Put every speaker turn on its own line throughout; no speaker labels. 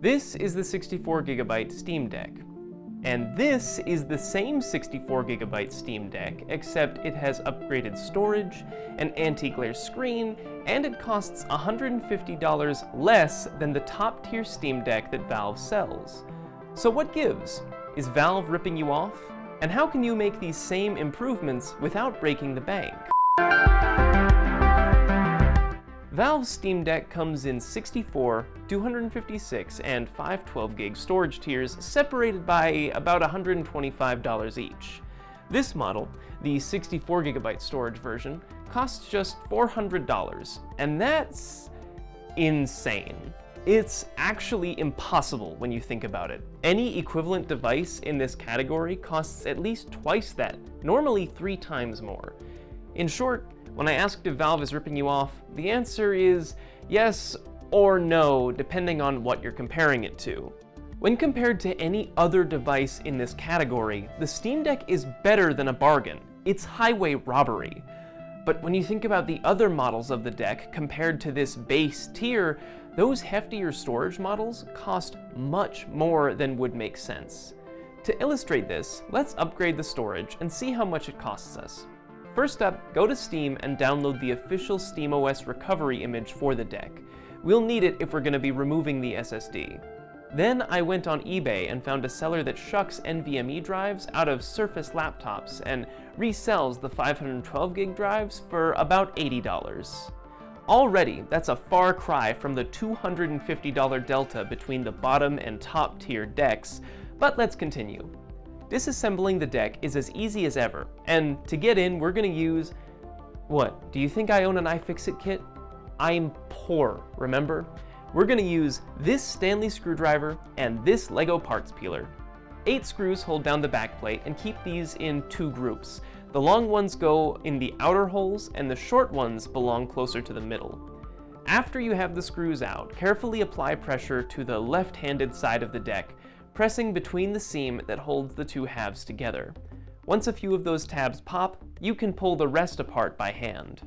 This is the 64GB Steam Deck. And this is the same 64GB Steam Deck, except it has upgraded storage, an anti-glare screen, and it costs $150 less than the top-tier Steam Deck that Valve sells. So what gives? Is Valve ripping you off? And how can you make these same improvements without breaking the bank? Valve's Steam Deck comes in 64, 256, and 512GB storage tiers separated by about $125 each. This model, the 64GB storage version, costs just $400, and that's insane. It's actually impossible when you think about it. Any equivalent device in this category costs at least twice that, normally 3 times more. In short, when I asked if Valve is ripping you off, the answer is yes or no, depending on what you're comparing it to. When compared to any other device in this category, the Steam Deck is better than a bargain. It's highway robbery. But when you think about the other models of the deck compared to this base tier, those heftier storage models cost much more than would make sense. To illustrate this, let's upgrade the storage and see how much it costs us. First up, go to Steam and download the official SteamOS recovery image for the deck. We'll need it if we're going to be removing the SSD. Then I went on eBay and found a seller that shucks NVMe drives out of Surface laptops and resells the 512GB drives for about $80. Already, that's a far cry from the $250 delta between the bottom and top tier decks, but let's continue. Disassembling the deck is as easy as ever, and to get in, we're going to use... What, do you think I own an iFixit kit? I'm poor, remember? We're going to use this Stanley screwdriver and this Lego parts peeler. 8 screws hold down the backplate and keep these in 2 groups. The long ones go in the outer holes and the short ones belong closer to the middle. After you have the screws out, carefully apply pressure to the left-handed side of the deck, pressing between the seam that holds the 2 halves together. Once a few of those tabs pop, you can pull the rest apart by hand.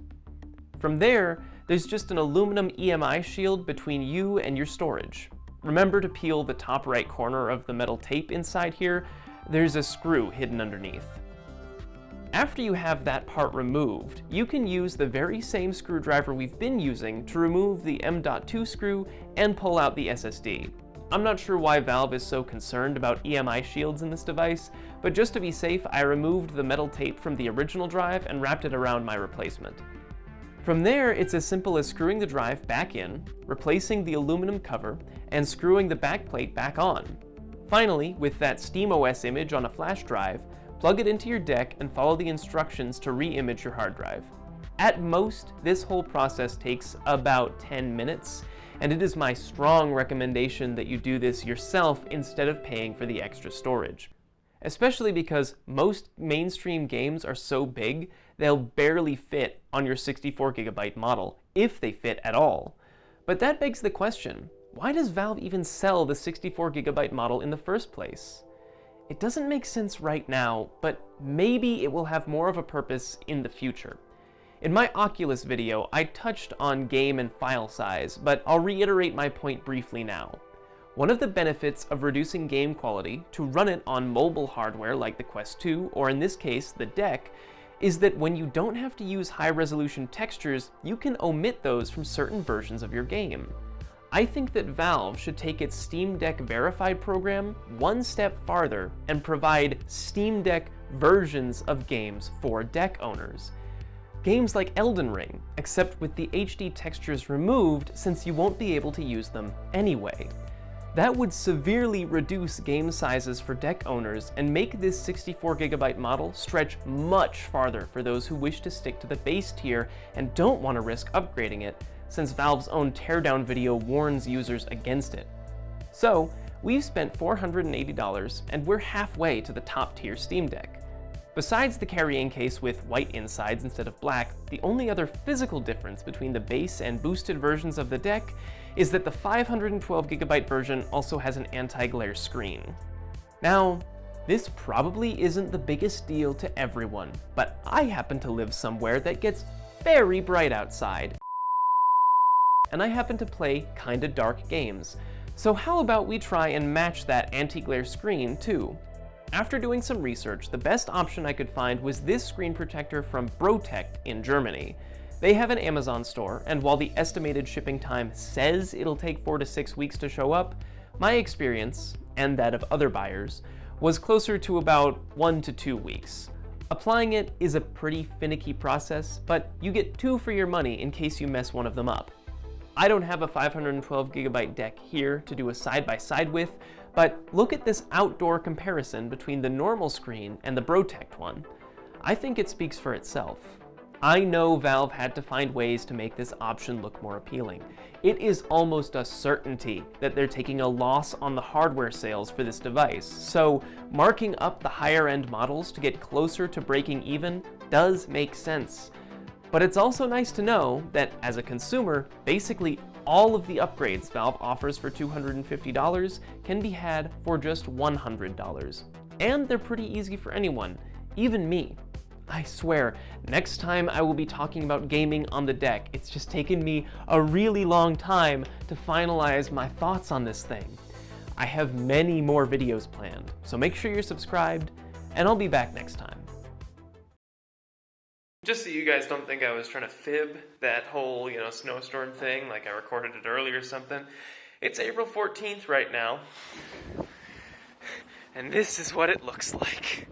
From there, there's just an aluminum EMI shield between you and your storage. Remember to peel the top right corner of the metal tape inside here. There's a screw hidden underneath. After you have that part removed, you can use the very same screwdriver we've been using to remove the M.2 screw and pull out the SSD. I'm not sure why Valve is so concerned about EMI shields in this device, but just to be safe, I removed the metal tape from the original drive and wrapped it around my replacement. From there, it's as simple as screwing the drive back in, replacing the aluminum cover, and screwing the backplate back on. Finally, with that SteamOS image on a flash drive, plug it into your deck and follow the instructions to re-image your hard drive. At most, this whole process takes about 10 minutes, and it is my strong recommendation that you do this yourself instead of paying for the extra storage. Especially because most mainstream games are so big, they'll barely fit on your 64GB model, if they fit at all. But that begs the question, why does Valve even sell the 64GB model in the first place? It doesn't make sense right now, but maybe it will have more of a purpose in the future. In my Oculus video, I touched on game and file size, but I'll reiterate my point briefly now. One of the benefits of reducing game quality to run it on mobile hardware like the Quest 2, or in this case, the Deck, is that when you don't have to use high-resolution textures, you can omit those from certain versions of your game. I think that Valve should take its Steam Deck Verified program one step farther and provide Steam Deck versions of games for deck owners. Games like Elden Ring, except with the HD textures removed since you won't be able to use them anyway. That would severely reduce game sizes for deck owners and make this 64GB model stretch much farther for those who wish to stick to the base tier and don't want to risk upgrading it, since Valve's own teardown video warns users against it. So, we've spent $480 and we're halfway to the top tier Steam Deck. Besides the carrying case with white insides instead of black, the only other physical difference between the base and boosted versions of the deck is that the 512GB version also has an anti-glare screen. Now, this probably isn't the biggest deal to everyone, but I happen to live somewhere that gets very bright outside, and I happen to play kinda dark games, So how about we try and match that anti-glare screen too? After doing some research, the best option I could find was this screen protector from Brotect in Germany. They have an Amazon store, and while the estimated shipping time says it'll take 4 to 6 weeks to show up, my experience, and that of other buyers, was closer to about 1 to 2 weeks. Applying it is a pretty finicky process, but you get 2 for your money in case you mess one of them up. I don't have a 512GB deck here to do a side-by-side with, but look at this outdoor comparison between the normal screen and the Brotect one. I think it speaks for itself. I know Valve had to find ways to make this option look more appealing. It is almost a certainty that they're taking a loss on the hardware sales for this device, so marking up the higher-end models to get closer to breaking even does make sense. But it's also nice to know that, as a consumer, basically all of the upgrades Valve offers for $250 can be had for just $100. And they're pretty easy for anyone, even me. I swear, next time I will be talking about gaming on the deck. It's just taken me a really long time to finalize my thoughts on this thing. I have many more videos planned, so make sure you're subscribed, and I'll be back next time. Just so you guys don't think I was trying to fib that whole, snowstorm thing, like I recorded it earlier or something. It's April 14th right now, and this is what it looks like.